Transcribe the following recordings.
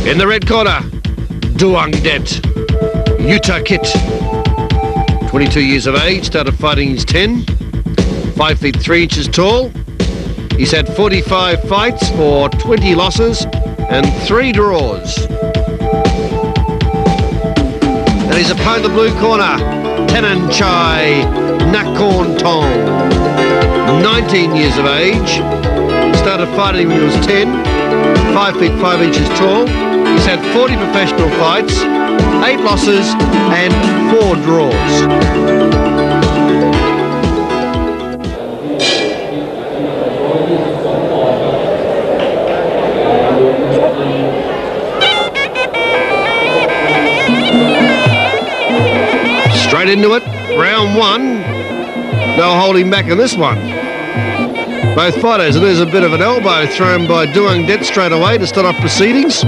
In the red corner, Duangded, Yuthakit, 22 years of age, started fighting his 10, 5 feet 3 inches tall. He's had 45 fights for 20 losses and 3 draws. And his opponent in the blue corner, Thananchai, Nakornthong, 19 years of age, started fighting when he was 10, 5 feet 5 inches tall. He's had 40 professional fights, 8 losses and 4 draws. Straight into it, round 1. No holding back in this one. Both fighters, and there's a bit of an elbow thrown by Duangded straight away to start off proceedings.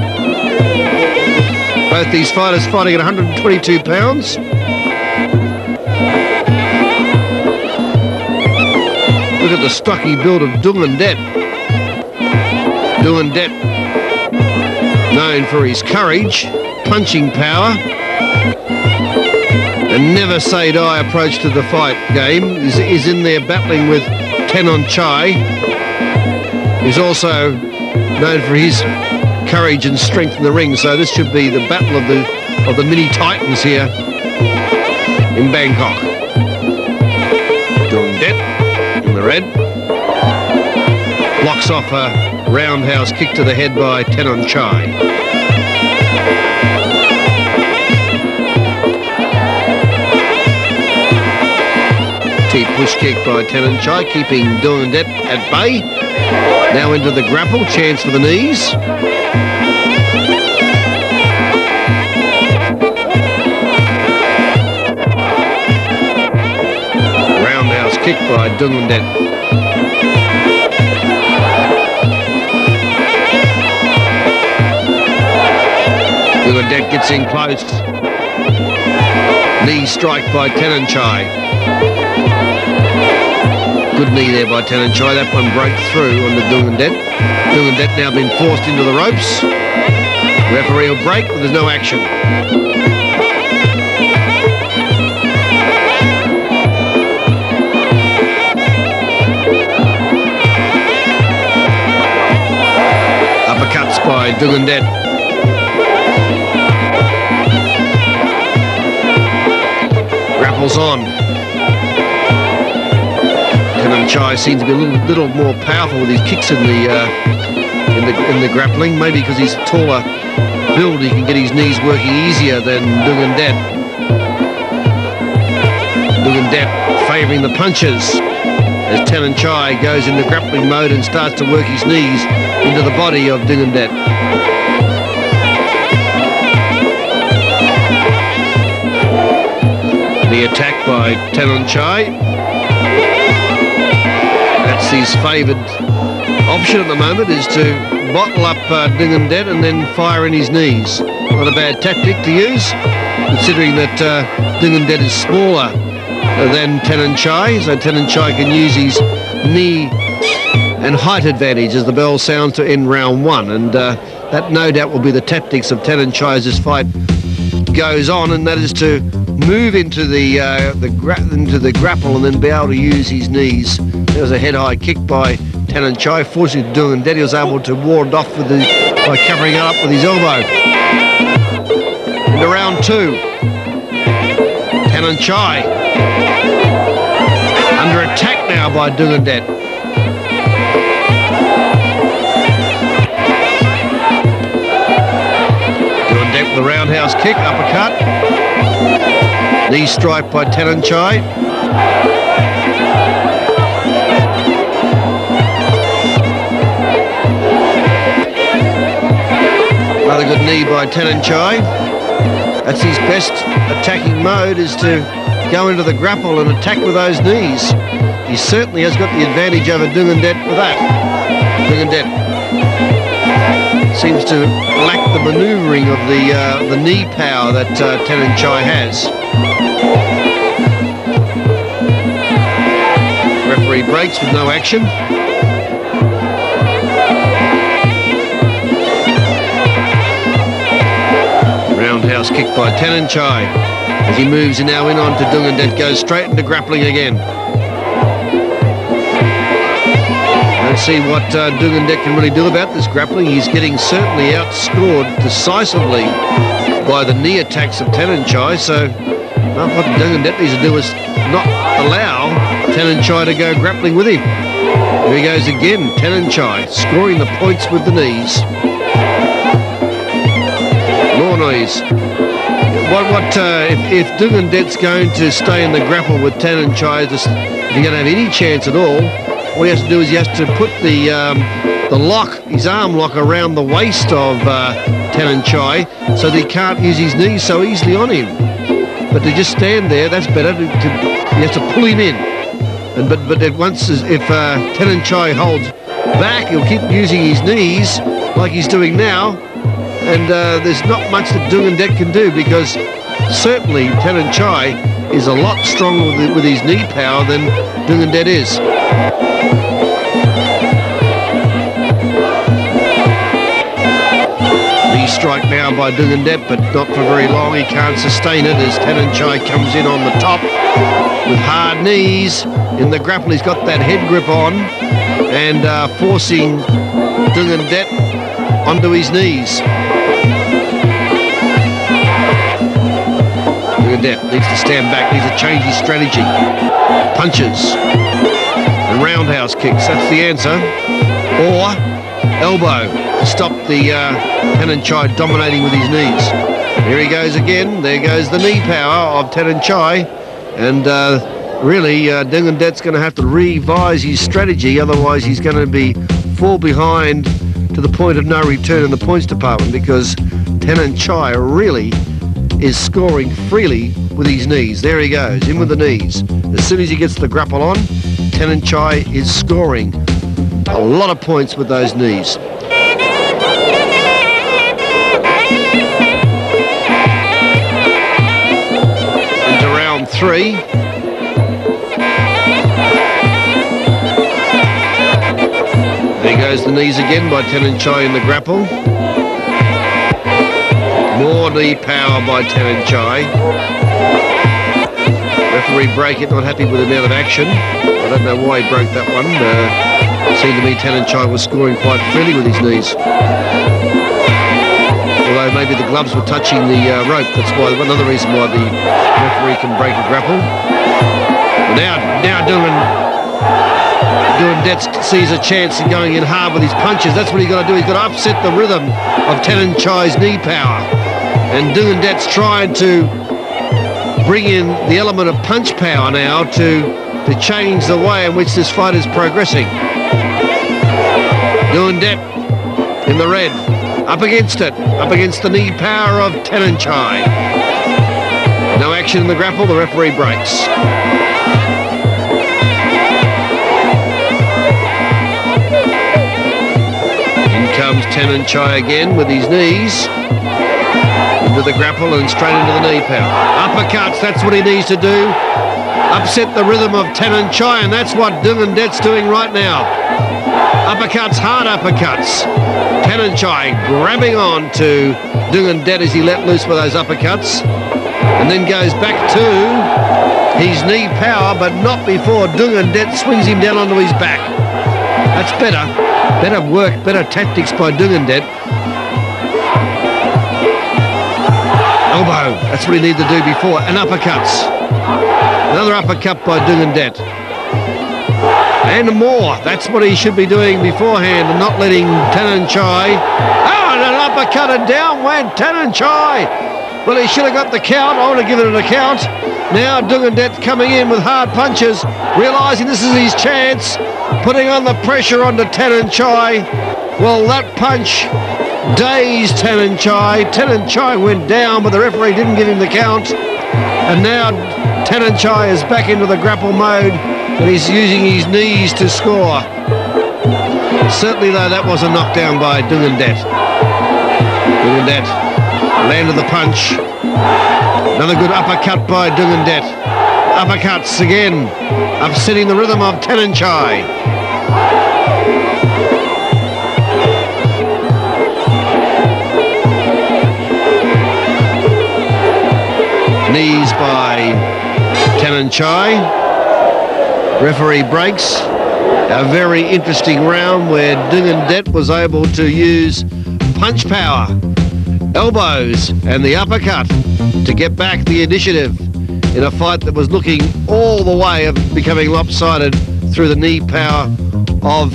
Both these fighters fighting at 122 pounds. Look at the stocky build of Duangded. Duangded, known for his courage, punching power, and never say die approach to the fight game. Is in there battling with Thananchai. He's also known for his courage and strength in the ring, so this should be the battle of the mini titans here in Bangkok. Duangded in the red blocks off a roundhouse kick to the head by Thananchai. Push kick by Thananchai, keeping Duangded at bay. Now into the grapple, chance for the knees. Roundhouse kick by Duangded. Duangded gets in close. Knee strike by Thananchai. Good knee there by Thananchai. That one broke through on the Duangded. Duangded now been forced into the ropes. Referee will break, but there's no action. Uppercuts by Duangded. Grapples on. Thananchai seems to be a little more powerful with his kicks in the grappling. Maybe because he's taller build, he can get his knees working easier than Duangded. Duangded favouring the punches as Thananchai goes into grappling mode and starts to work his knees into the body of Duangded. The attack by Thananchai. That's his favoured option at the moment, is to bottle up Duangded and then fire in his knees. Not a bad tactic to use, considering that Duangded is smaller than Thananchai, so Thananchai can use his knee and height advantage as the bell sounds to end round 1, and that no doubt will be the tactics of Thananchai as this fight goes on, and that is to move into the grapple and then be able to use his knees. There was a head-high kick by Thananchai. Fortunately, Duangded, he was able to ward off by covering it up with his elbow. Into round 2. Thananchai under attack now by Duangded. Duangded with the roundhouse kick, uppercut. Knee strike by Thananchai. Another good knee by Thananchai. That's his best attacking mode, is to go into the grapple and attack with those knees. He certainly has got the advantage over Duangded with that. Duangded seems to lack the manoeuvring of the knee power that Thananchai has. Referee breaks with no action. roundhouse kick by Thananchai. As he moves now in on to Duangded, goes straight into grappling again. Let's see what Duangded can really do about this grappling. He's getting certainly outscored decisively by the knee attacks of Thananchai, so what Duangded needs to do is not allow Thananchai to go grappling with him. Here he goes again, Thananchai, scoring the points with the knees. More knees. If Duangded's going to stay in the grapple with Thananchai, if he's going to have any chance at all, what he has to do is he has to put the lock, his arm lock, around the waist of Thananchai so that he can't use his knees so easily on him. But to just stand there, that's better. He has to pull him in. But if Thananchai holds back, he'll keep using his knees like he's doing now. And there's not much that Duangded can do, because certainly Thananchai is a lot stronger with his knee power than Duangded is. Knee strike now by Duangded, but not for very long. He can't sustain it as Thananchai comes in on the top with hard knees. In the grapple, he's got that head grip on and forcing Duangded onto his knees. Duangded needs to stand back, needs to change his strategy. Punches and roundhouse kicks, that's the answer. Or elbow to stop the Thananchai dominating with his knees. Here he goes again. There goes the knee power of Thananchai. And really, Duangded's going to have to revise his strategy, otherwise he's going to fall behind to the point of no return in the points department, because Thananchai really is scoring freely with his knees. There he goes, in with the knees. As soon as he gets the grapple on, Thananchai is scoring a lot of points with those knees. Into round 3. There goes the knees again by Thananchai in the grapple. More knee power by Thananchai. Referee break it, not happy with the amount of action. I don't know why he broke that one. It seemed to me Thananchai was scoring quite freely with his knees. Although maybe the gloves were touching the rope. That's why another reason why the referee can break a grapple. Now Duangded sees a chance in going in hard with his punches. That's what he's got to do. He's got to upset the rhythm of Thananchai's knee power. And Duangded's trying to bring in the element of punch power now to change the way in which this fight is progressing. Duangded in the red, up against the knee power of Thananchai. No action in the grapple, the referee breaks. Comes Thananchai again with his knees into the grapple and straight into the knee power. Uppercuts, that's what he needs to do. Upset the rhythm of Thananchai, and that's what Duangded's doing right now. Uppercuts, hard uppercuts. Thananchai grabbing on to Duangded as he let loose with those uppercuts, and then goes back to his knee power, but not before Duangded swings him down onto his back. That's better. Better work, better tactics by Duangded. Elbow, that's what he needed to do before. And uppercuts. Another uppercut by Duangded. And more. That's what he should be doing beforehand and not letting Thananchai. Oh, and an uppercut and down went Thananchai. Well, he should have got the count. I would have given it a count. Now Duangded coming in with hard punches, realising this is his chance, putting on the pressure onto Thananchai. Well, that punch dazed Thananchai. Thananchai went down, but the referee didn't give him the count. And now Thananchai is back into the grapple mode, and he's using his knees to score. Certainly, though, that was a knockdown by Duangded. Duangded landed the punch. Another good uppercut by Duangded. Uppercuts again, upsetting the rhythm of Thananchai. Thananchai. Referee breaks. A very interesting round where Duangded was able to use punch power, elbows and the uppercut to get back the initiative in a fight that was looking all the way of becoming lopsided through the knee power of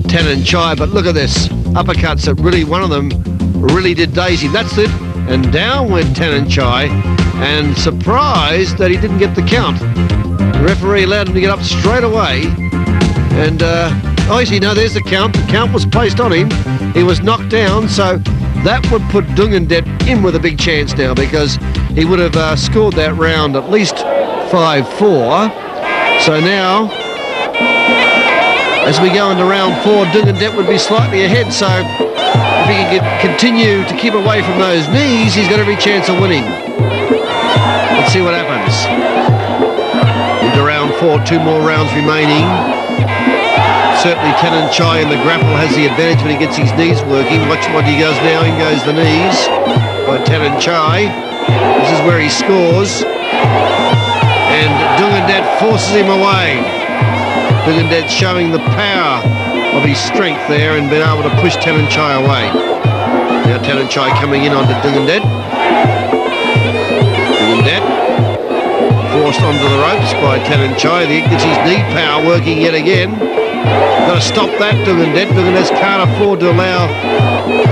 Thananchai. But look at this, uppercuts that really, one of them really did daze him. That's it, and down went Thananchai, and surprised that he didn't get the count. The referee allowed him to get up straight away, and oh, you see, no, there's the count. The count was placed on him. He was knocked down, so that would put Duangded in with a big chance now, because he would have scored that round at least 5-4. So now, as we go into round 4, Duangded would be slightly ahead. So if he can continue to keep away from those knees, he's got every chance of winning. Let's see what happens. Into round 4, 2 more rounds remaining. Certainly Thananchai in the grapple has the advantage when he gets his knees working. Watch what he does now. In goes the knees by Thananchai. This is where he scores. And Duangded forces him away. Duangded showing the power of his strength there and being able to push Thananchai away. Now Thananchai coming in onto Duangded. Duangded forced onto the ropes by Thananchai. He gets his knee power working yet again. Got to stop that, Duangded. Duangded can't afford to allow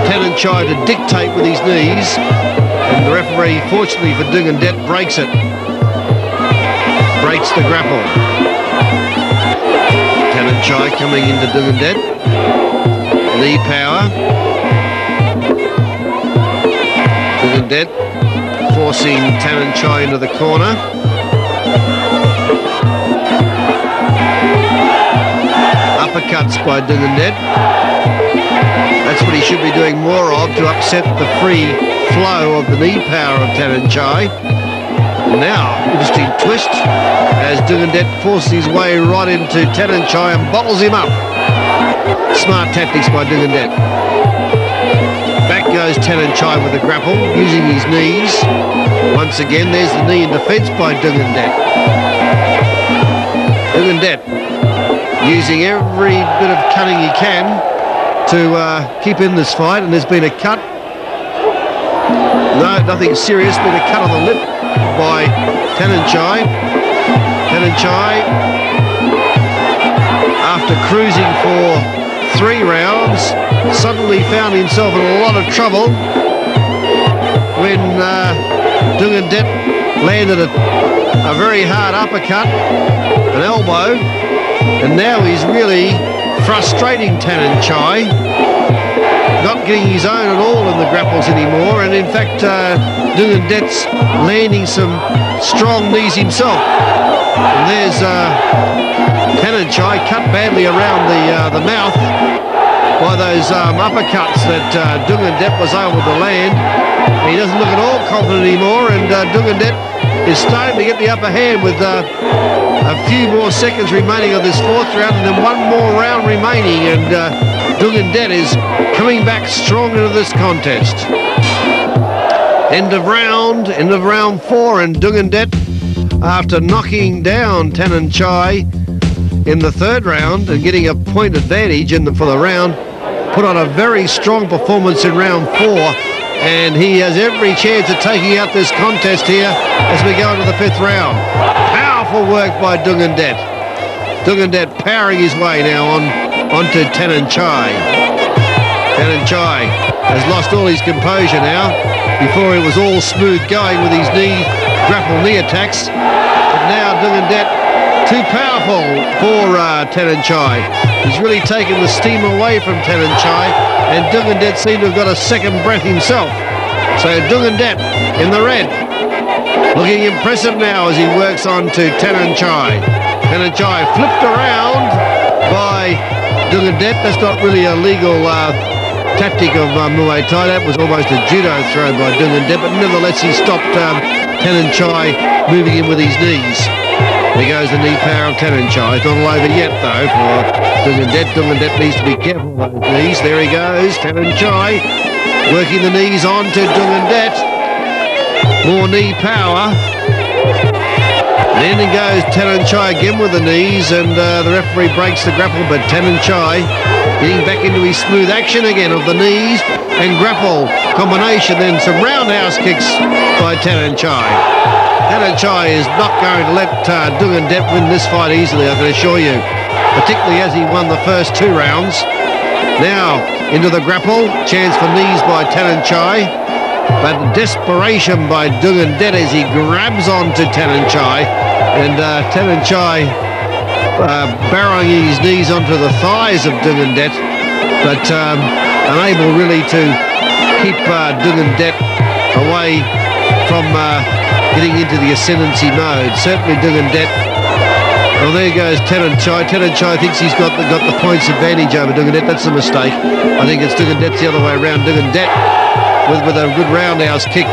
Thananchai to dictate with his knees. And the referee, fortunately for Duangded, breaks it. Breaks the grapple. Thananchai coming into Duangded. Knee power. Duangded forcing Thananchai into the corner. Uppercuts by Duangded. That's what he should be doing more of, to upset the free flow of the knee power of Thananchai. Now, interesting twist as Duangded forces his way right into Thananchai and bottles him up. Smart tactics by Duangded. Back goes Thananchai with the grapple, using his knees. Once again, there's the knee in defence by Duangded. Duangded using every bit of cunning he can to keep in this fight, and there's been a cut. No, nothing serious, been a cut on the lip by Thananchai. Thananchai, after cruising for 3 rounds, suddenly found himself in a lot of trouble when Duangded landed a very hard uppercut, an elbow, and now he's really frustrating Thananchai, not getting his own at all in the grapples anymore, and in fact Duangded's landing some strong knees himself. And there's Thananchai cut badly around the mouth by those uppercuts that Duangded was able to land. He doesn't look at all confident anymore, and Duangded is starting to get the upper hand with a few more seconds remaining of this 4th round, and then 1 more round remaining, and Duangded is coming back strong into this contest. End of round 4, and Duangded, after knocking down Thananchai in the 3rd round and getting a point advantage for the round, put on a very strong performance in round 4, and he has every chance of taking out this contest here as we go into the 5th round. Powerful work by Duangded. Duangded powering his way now onto Thananchai. Thananchai has lost all his composure now. Before it was all smooth going with his grapple knee attacks. But now Duangded, too powerful for Thananchai. He's really taken the steam away from Thananchai, and Duangded seemed to have got a second breath himself. So Duangded in the red, looking impressive now as he works on to Thananchai. Thananchai flipped around by Duangded. That's not really a legal tactic of Muay Thai. That was almost a judo throw by Duangded, but nevertheless he stopped Thananchai moving in with his knees. There goes the knee power of Thananchai. It's not all over yet though for Duangded. Duangded needs to be careful of those knees. There he goes, Thananchai working the knees on to Duangded. More knee power. And in goes Thananchai again with the knees, and the referee breaks the grapple, but Thananchai getting back into his smooth action again of the knees and grapple combination, then some roundhouse kicks by Thananchai. Thananchai is not going to let Duangded win this fight easily, I can assure you, particularly as he won the first 2 rounds. Now into the grapple, chance for knees by Thananchai. But desperation by Duangded as he grabs onto Thananchai, and Thananchai barrowing his knees onto the thighs of Duangded, but unable really to keep Duangded away from getting into the ascendancy mode. Certainly Duangded. Well, there goes Thananchai. Thananchai thinks he's got the points advantage over Duangded. That's a mistake. I think it's Duangded's the other way around. Duangded with a good roundhouse kick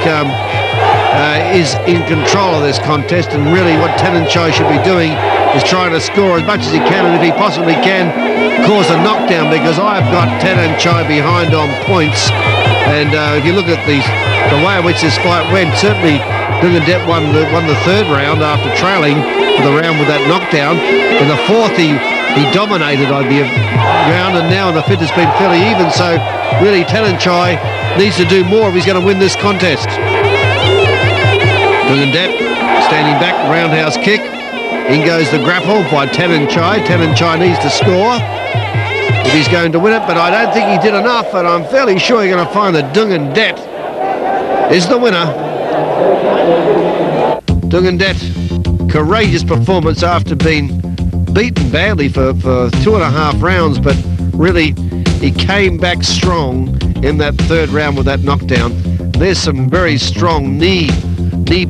is in control of this contest, and really what Thananchai should be doing is trying to score as much as he can, and if he possibly can, cause a knockdown, because I've got Thananchai behind on points. And if you look at the way in which this fight went, certainly Duangded won the 3rd round after trailing for the round with that knockdown. In the 4th he dominated the round, and now in the 5th it's been fairly even, so really Thananchai needs to do more if he's going to win this contest. Duangded standing back, roundhouse kick. In goes the grapple by Thananchai. Thananchai needs to score if he's going to win it, but I don't think he did enough, and I'm fairly sure you're going to find that Duangded is the winner. Duangded, courageous performance after being beaten badly for 2.5 rounds, but really he came back strong in that 3rd round with that knockdown. There's some very strong knee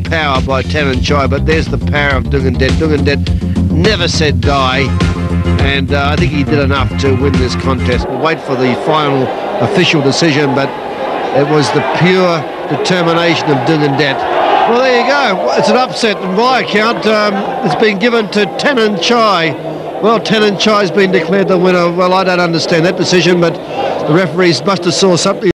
power by Thananchai, but there's the power of Duangded. Duangded never said die, and I think he did enough to win this contest. We'll wait for the final official decision, but it was the pure determination of Duangded. Well, there you go. It's an upset in my account. It's been given to Thananchai. Well, Thananchai's been declared the winner. Well, I don't understand that decision, but the referees must have saw something